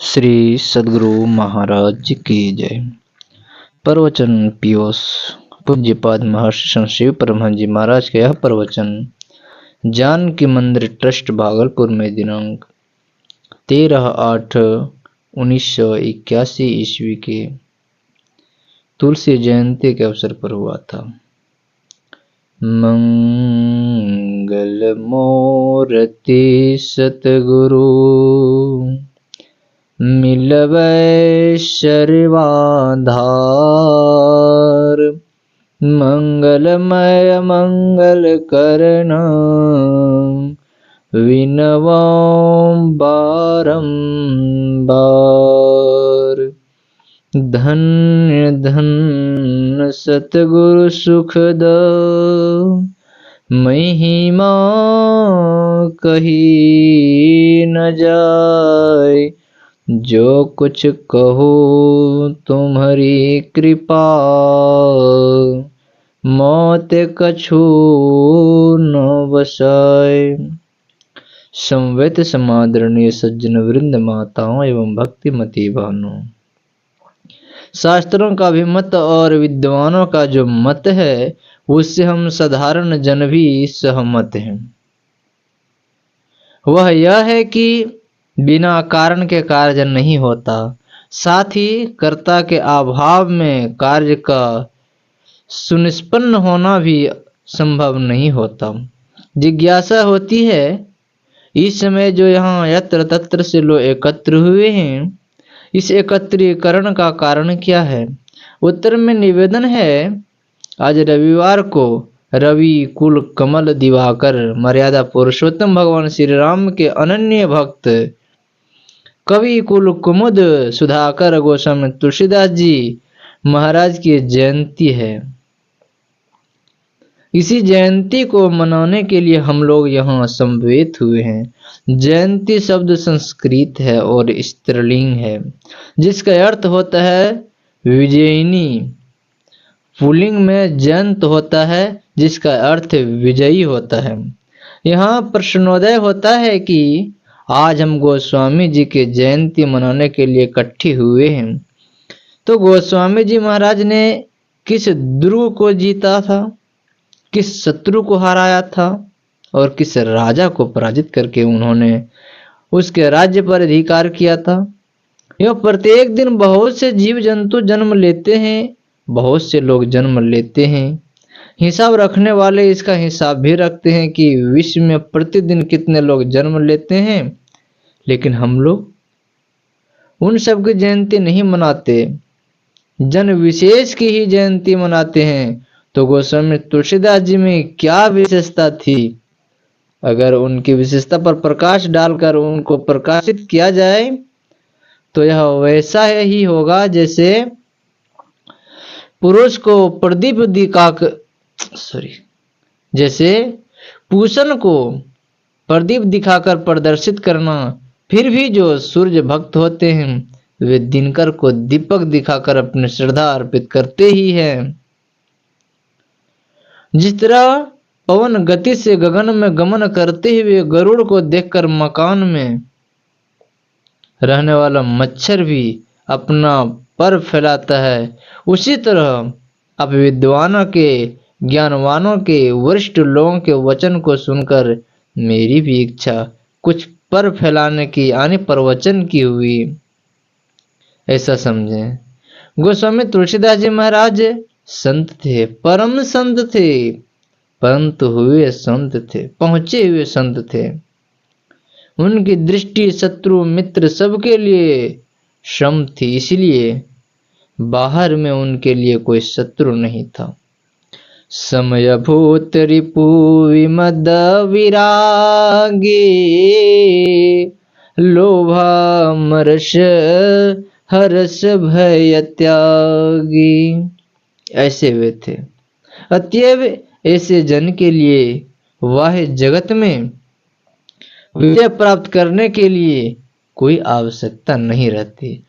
श्री सद्गुरु महाराज की जय। प्रवचन पियोस पूज्यपाद महर्षि संत शिव परमहंस जी महाराज का यह प्रवचन जानकी मंदिर ट्रस्ट भागलपुर में दिनांक 13/8/1981 ईस्वी के तुलसी जयंती के अवसर पर हुआ था। मंगल मूर्ति सतगुरु मिलवै सर्वाधार, मंगलमय मंगल करना विनवं बारंबार। धन्य धन्य सतगुरु सुखद महिमा कही न जाय, जो कुछ कहो तुम्हारी कृपा मौत कछु न बसाए। संवेत समादरणीय सज्जन वृंद, माताओं एवं भक्तिमती बहनों, शास्त्रों का भी मत और विद्वानों का जो मत है उससे हम साधारण जन भी सहमत हैं। वह यह है कि बिना कारण के कार्य नहीं होता, साथ ही कर्ता के अभाव में कार्य का सुनिष्पन्न होना भी संभव नहीं होता। जिज्ञासा होती है, इस समय जो यहाँ यत्र तत्र से लोग एकत्र हुए हैं, इस एकत्रीकरण का कारण क्या है? उत्तर में निवेदन है, आज रविवार को रवि कुल कमल दिवाकर मर्यादा पुरुषोत्तम भगवान श्री राम के अनन्य भक्त कवि कुल कुमुद सुधाकर गोस्वामी तुलसीदास जी महाराज की जयंती है। इसी जयंती को मनाने के लिए हम लोग यहाँ समवेत हुए हैं। जयंती शब्द संस्कृत है और स्त्रीलिंग है, जिसका अर्थ होता है विजयिनी। पुल्लिंग में जयंत होता है, जिसका अर्थ विजयी होता है। यहाँ प्रश्नोदय होता है कि आज हम गोस्वामी जी के जयंती मनाने के लिए इकट्ठे हुए हैं, तो गोस्वामी जी महाराज ने किस ध्रुव को जीता था, किस शत्रु को हराया था और किस राजा को पराजित करके उन्होंने उसके राज्य पर अधिकार किया था। यह प्रत्येक दिन बहुत से जीव जंतु जन्म लेते हैं, बहुत से लोग जन्म लेते हैं। हिसाब रखने वाले इसका हिसाब भी रखते हैं कि विश्व में प्रतिदिन कितने लोग जन्म लेते हैं, लेकिन हम लोग उन सब की जयंती नहीं मनाते, जन विशेष की ही जयंती मनाते हैं। तो गोस्वामी तुलसीदास जी में क्या विशेषता थी? अगर उनकी विशेषता पर प्रकाश डालकर उनको प्रकाशित किया जाए तो यह वैसा ही होगा जैसे पुरुष को प्रदीप जैसे पूषण को प्रदीप दिखाकर प्रदर्शित करना। फिर भी जो सूर्य भक्त होते हैं वे दिनकर को दीपक दिखाकर अपनी श्रद्धा अर्पित करते ही हैं। जिस तरह पवन गति से गगन में गमन करते हुए गरुड़ को देखकर मकान में रहने वाला मच्छर भी अपना पर फैलाता है, उसी तरह अब विद्वानों के, ज्ञानवानों के, वरिष्ठ लोगों के वचन को सुनकर मेरी भी इच्छा कुछ पर फैलाने की यानी प्रवचन की हुई, ऐसा समझें। गोस्वामी तुलसीदास जी महाराज संत थे, परम संत थे, परंतु हुए संत थे, पहुंचे हुए संत थे। उनकी दृष्टि शत्रु मित्र सबके लिए सम थी, इसलिए बाहर में उनके लिए कोई शत्रु नहीं था। समय भूत रिपु विमद विरागी, लोभा मर्ष हर्ष भय त्यागी, ऐसे वे थे। अतएव ऐसे जन के लिए वाह जगत में विजय प्राप्त करने के लिए कोई आवश्यकता नहीं रहती।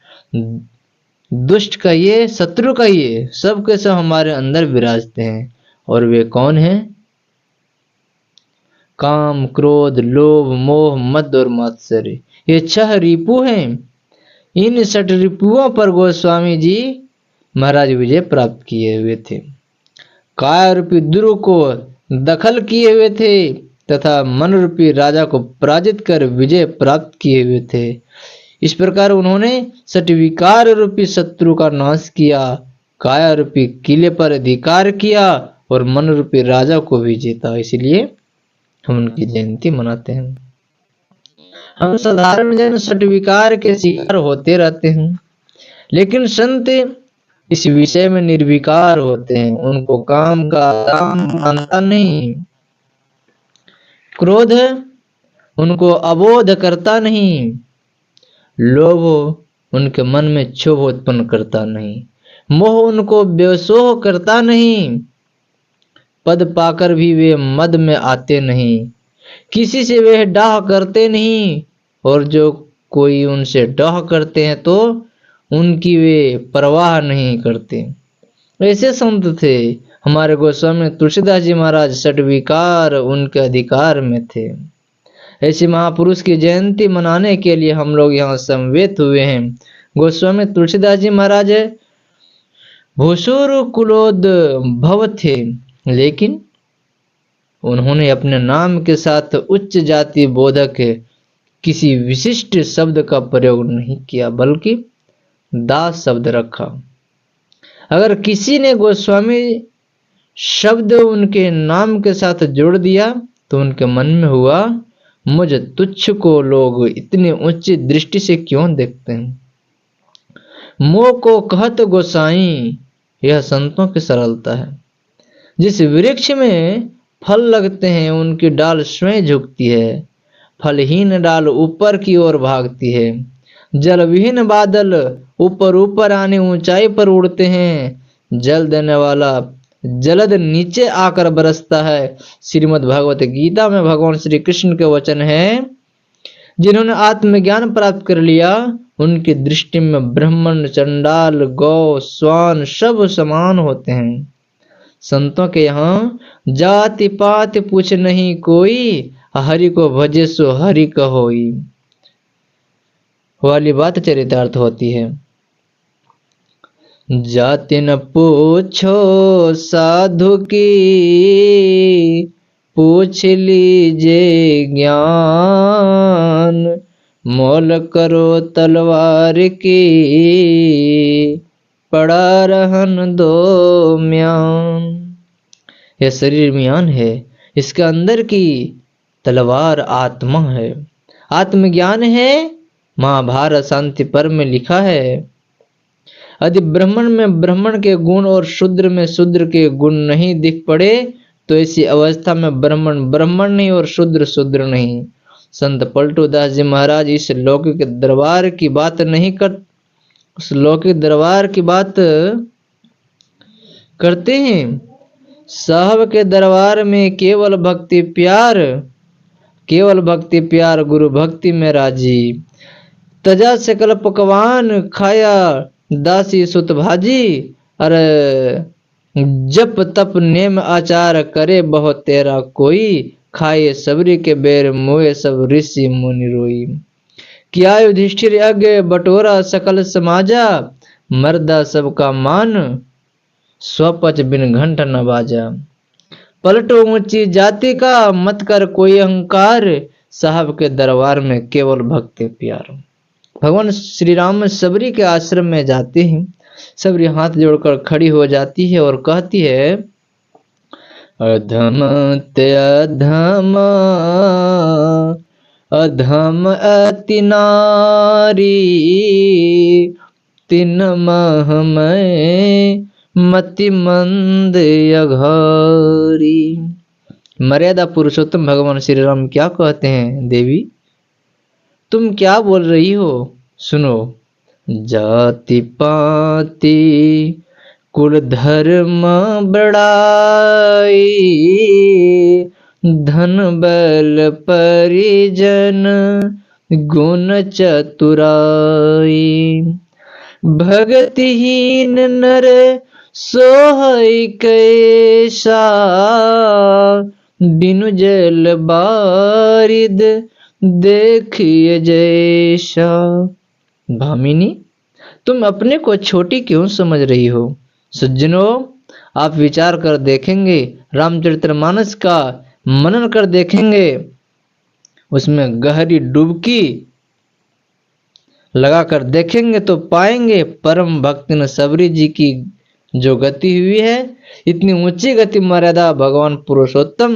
दुष्ट कहिए, शत्रु कहिए, सब के सब हमारे अंदर विराजते हैं। और वे कौन हैं? काम, क्रोध, लोभ, मोह, मद और मात्सर्य, ये 6 रिपु हैं। इन षटरिपुओं पर गोस्वामी जी महाराज विजय प्राप्त किए हुए थे। काया रूपी दुर्ग को दखल किए हुए थे तथा मन रूपी राजा को पराजित कर विजय प्राप्त किए हुए थे। इस प्रकार उन्होंने षटविकार रूपी शत्रु का नाश किया, काया रूपी किले पर अधिकार किया और मन रूपी राजा को भी जीता। इसलिए हम उनकी जयंती मनाते हैं। हम साधारण जन षटविकार के शिकार होते रहते हैं, लेकिन संत इस विषय में निर्विकार होते हैं। उनको काम का दाम मानता नहीं, क्रोध उनको अबोध करता नहीं, लोभ उनके मन में क्षोभ उत्पन्न करता नहीं, मोह उनको बेसोह करता नहीं, पद पाकर भी वे मद में आते नहीं, किसी से वे डाह करते नहीं, और जो कोई उनसे डाह करते हैं तो उनकी वे परवाह नहीं करते। ऐसे संत थे हमारे गोस्वामी तुलसीदास जी महाराज। षटविकार उनके अधिकार में थे। ऐसे महापुरुष की जयंती मनाने के लिए हम लोग यहाँ समवेत हुए हैं। गोस्वामी तुलसीदास जी महाराज भूसुर कुलोद्भव थे, लेकिन उन्होंने अपने नाम के साथ उच्च जाति बोधक किसी विशिष्ट शब्द का प्रयोग नहीं किया, बल्कि दास शब्द रखा। अगर किसी ने गोस्वामी शब्द उनके नाम के साथ जोड़ दिया तो उनके मन में हुआ, मुझ तुच्छ को लोग इतनी उच्च दृष्टि से क्यों देखते हैं। मोह को कहत गोसाई, यह संतों की सरलता है। जिस वृक्ष में फल लगते हैं उनकी डाल स्वयं झुकती है, फलहीन डाल ऊपर की ओर भागती है। जल विहीन बादल ऊपर ऊपर आने ऊंचाई पर उड़ते हैं, जल देने वाला जलद नीचे आकर बरसता है। श्रीमद् भगवत गीता में भगवान श्री कृष्ण के वचन है, जिन्होंने आत्मज्ञान प्राप्त कर लिया उनकी दृष्टि में ब्राह्मण, चंडाल, गौ, स्वान सब समान होते हैं। संतों के यहाँ जाति पात पूछ नहीं कोई, हरि को भजे सो हरि कहोई वाली बात चरितार्थ होती है। जाति न पूछो साधु की, पूछ लीजिए ज्ञान, मोल करो तलवार की, पड़ा रहन दो म्यान। यह शरीर म्यान है, इसके अंदर की तलवार आत्मा है। आत्मज्ञान है, महाभारत शांति पर्व में लिखा है। यदि ब्राह्मण में ब्राह्मण के गुण और शूद्र में शूद्र के गुण नहीं दिख पड़े तो ऐसी अवस्था में ब्राह्मण ब्राह्मण नहीं और शूद्र शूद्र नहीं। संत पलटू दास जी महाराज इस लौकिक दरबार की बात नहीं कर उस लौकिक दरबार की बात करते हैं। साहब के दरबार में केवल भक्ति प्यार, केवल भक्ति प्यार, गुरु भक्ति में राजी। तजा सकल पकवान, खाया दासी सुत भाजी। अरे जप तप नेम आचार, करे बहु तेरा कोई। खाए सबरी के बेर, मोए सब ऋषि मुनि रोई। किया युधिष्ठिर यज्ञ, बटोरा सकल समाजा। मर्दा सबका मान, स्वपच बिन घंट न बाजा। पलटो ऊंची जाति का, मत कर कोई अहंकार। साहब के दरबार में केवल भक्ति प्यार। भगवान श्री राम सबरी के आश्रम में जाते हैं। सबरी हाथ जोड़कर खड़ी हो जाती है और कहती है, अधम ते अधम, अधम अति नारी। तिन मह में मति मंद अघारी। मर्यादा पुरुषोत्तम भगवान श्री राम क्या कहते हैं, देवी तुम क्या बोल रही हो, सुनो। जाति पाति कुल धर्म बड़ाई, धन बल परिजन गुण चतुराई। भगतिहीन नर सोहई कैसा, बिनु जल बारिद देखिए जैसा। भामिनी, तुम अपने को छोटी क्यों समझ रही हो? सज्जनों, आप विचार कर देखेंगे, रामचरितमानस का मनन कर देखेंगे, उसमें गहरी डुबकी लगाकर देखेंगे तो पाएंगे परम भक्त न सबरी जी की जो गति हुई है, इतनी ऊंची गति मर्यादा भगवान पुरुषोत्तम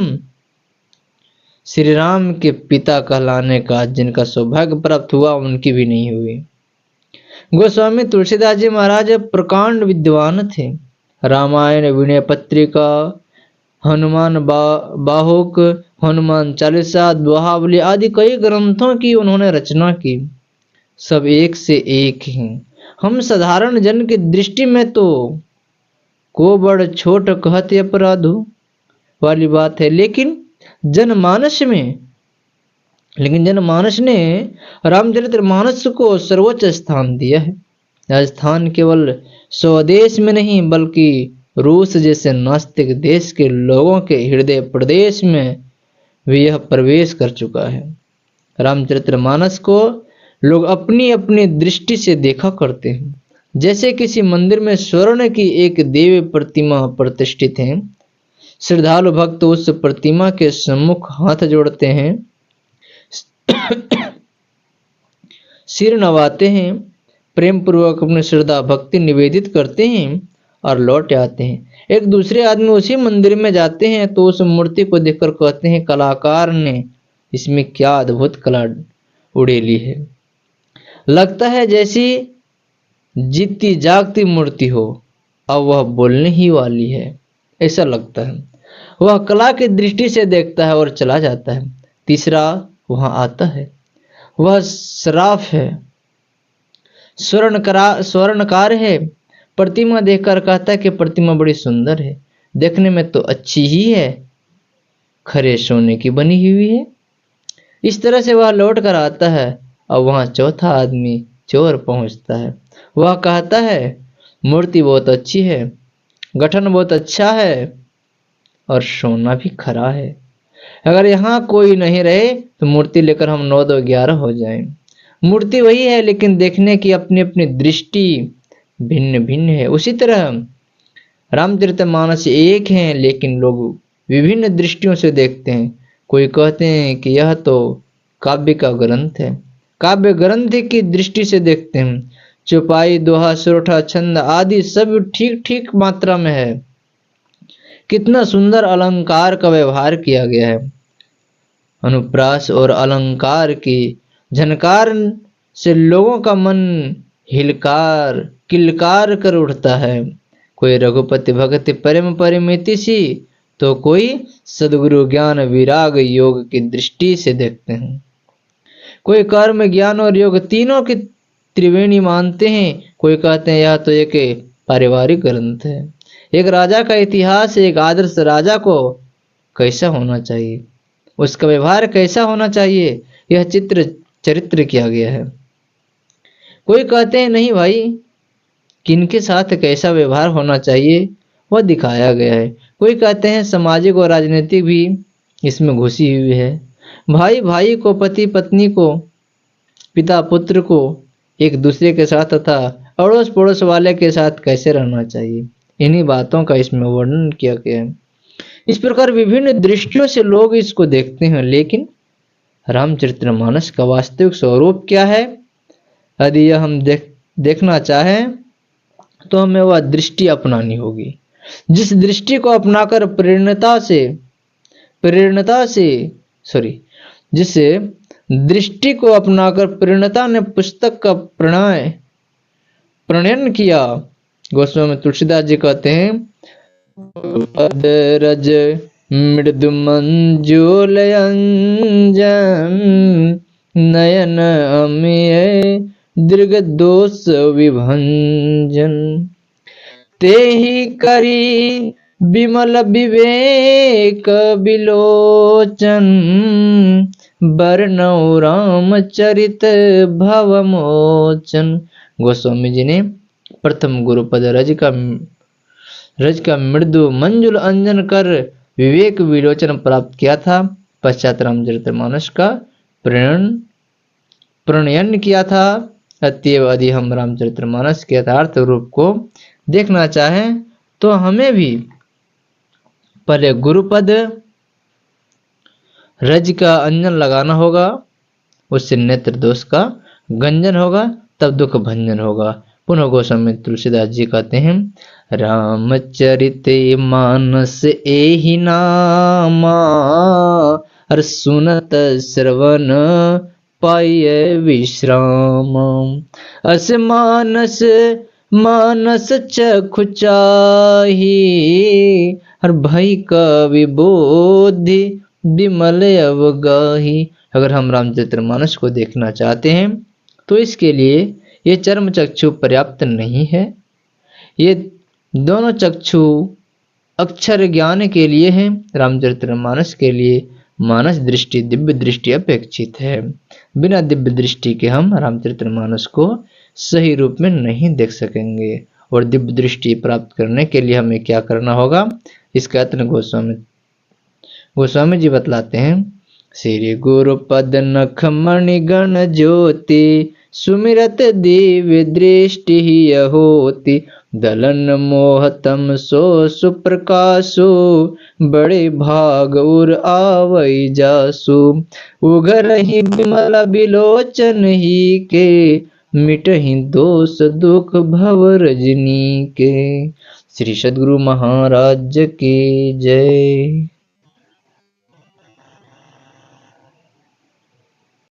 श्री राम के पिता कहलाने का जिनका सौभाग्य प्राप्त हुआ, उनकी भी नहीं हुई। गोस्वामी तुलसीदास जी महाराज प्रकांड विद्वान थे। रामायण, विनय पत्रिका, हनुमान बाहुक, हनुमान चालीसा, दोहावली आदि कई ग्रंथों की उन्होंने रचना की। सब एक से एक हैं। हम साधारण जन की दृष्टि में तो को बड़ छोट कहते अपराधो वाली बात है, लेकिन जनमानस ने रामचरितमानस को सर्वोच्च स्थान दिया है। यह स्थान केवल स्वदेश में नहीं बल्कि रूस जैसे नास्तिक देश के लोगों के हृदय प्रदेश में भी यह प्रवेश कर चुका है। रामचरितमानस को लोग अपनी अपनी दृष्टि से देखा करते हैं। जैसे किसी मंदिर में स्वर्ण की एक देवी प्रतिमा प्रतिष्ठित है, श्रद्धालु भक्त उस प्रतिमा के सम्मुख हाथ जोड़ते हैं, सिर नवाते हैं, प्रेम पूर्वक अपनी श्रद्धा भक्ति निवेदित करते हैं और लौट आते हैं। एक दूसरे आदमी उसी मंदिर में जाते हैं तो उस मूर्ति को देखकर कहते हैं, कलाकार ने इसमें क्या अद्भुत कला उड़ेली है। लगता है जैसी जीती जागती मूर्ति हो, अब वह बोलने ही वाली है, ऐसा लगता है। वह कला की दृष्टि से देखता है और चला जाता है। तीसरा वहां आता है, वह सराफ है, स्वर्णकार है। प्रतिमा देखकर कहता है कि प्रतिमा बड़ी सुंदर है, देखने में तो अच्छी ही है, खरे सोने की बनी हुई है। इस तरह से वह लौट कर आता है। अब वहां चौथा आदमी चोर पहुंचता है। वह कहता है, मूर्ति बहुत अच्छी है, गठन बहुत अच्छा है और सोना भी खरा है। अगर यहाँ कोई नहीं रहे तो मूर्ति लेकर हम 9-2-11 हो जाएं। मूर्ति वही है लेकिन देखने की अपनी अपनी दृष्टि भिन्न भिन्न है। उसी तरह रामचरितमानस एक हैं लेकिन लोग विभिन्न दृष्टियों से देखते हैं। कोई कहते हैं कि यह तो काव्य का ग्रंथ है, काव्य ग्रंथ की दृष्टि से देखते हैं। चौपाई, दोहा, सोरठा, छंद आदि सब ठीक ठीक मात्रा में है। कितना सुंदर अलंकार का व्यवहार किया गया है। अनुप्रास और अलंकार की झनकार से लोगों का मन किलकार कर उठता है। कोई रघुपति भक्ति प्रेम परिमिति सी, तो कोई सदगुरु ज्ञान विराग योग की दृष्टि से देखते हैं। कोई कर्म, ज्ञान और योग तीनों की त्रिवेणी मानते हैं। कोई कहते हैं यह तो एक पारिवारिक ग्रंथ है। एक राजा का इतिहास, एक आदर्श राजा को कैसा होना चाहिए, उसका व्यवहार कैसा होना चाहिए, यह चरित्र किया गया है। कोई कहते हैं नहीं भाई, किनके साथ कैसा व्यवहार होना चाहिए वह दिखाया गया है। कोई कहते हैं सामाजिक और राजनीतिक भी इसमें घुसी हुई है। भाई भाई को, पति पत्नी को, पिता पुत्र को, एक दूसरे के साथ तथा अड़ोस पड़ोस वाले के साथ कैसे रहना चाहिए, इन्हीं बातों का इसमें वर्णन किया गया है। इस प्रकार विभिन्न दृष्टियों से लोग इसको देखते हैं, लेकिन रामचरितमानस का वास्तविक स्वरूप क्या है, यदि यह हम देखना चाहें तो हमें वह दृष्टि अपनानी होगी। जिस दृष्टि को अपनाकर जिस दृष्टि को अपनाकर प्रेरणता ने पुस्तक का प्रणयन किया, गोस्वामी तुलसीदास जी कहते हैं, रज मृदु मंजुल अंजन नयन अमिय दीर्घ दोष विभंजन, ते ही करी विमल विवेक विलोचन, बरनौ रामचरित भवमोचन। गोस्वामी जी ने प्रथम गुरुपद रज का मृदु मंजुल अंजन कर विवेक विलोचन प्राप्त किया था। पश्चात रामचरितमानस का प्रणयन किया था अतएव यदि हम रामचरितमानस के यथार्थ रूप को देखना चाहें तो हमें भी पहले गुरुपद रज का अंजन लगाना होगा, उससे नेत्र दोष का गंजन होगा, तब दुख भंजन होगा। पुनः गोस्वामी तुलसीदास जी कहते हैं, रामचरित मानस एहि नामा, हर सुनत श्रवण पाय विश्राम। अस मानस मानस चखु चाही, हर भई कवि बोधि विमल अवगाही। अगर हम रामचरितमानस को देखना चाहते हैं तो इसके लिए ये चर्म चक्षु पर्याप्त नहीं है। ये दोनों चक्षु अक्षर ज्ञान के लिए हैं, रामचरितमानस के लिए मानस दृष्टि दिव्य दृष्टि अपेक्षित है। बिना दिव्य दृष्टि के हम रामचरितमानस को सही रूप में नहीं देख सकेंगे। और दिव्य दृष्टि प्राप्त करने के लिए हमें क्या करना होगा, इसका यत्न गोस्वामी जी बतलाते हैं। श्री गुरुपद नख मणि गण ज्योति, सुमिरत दिव्य दृष्टि ही होती। दलन मोहतम सो सुप्रकाशो, बड़े भाग उर आवई जासु। उघरहि विमल बिलोचन ही के, मिटहि दोष दुख भव रजनी के। श्री सद्गुरु महाराज की जय।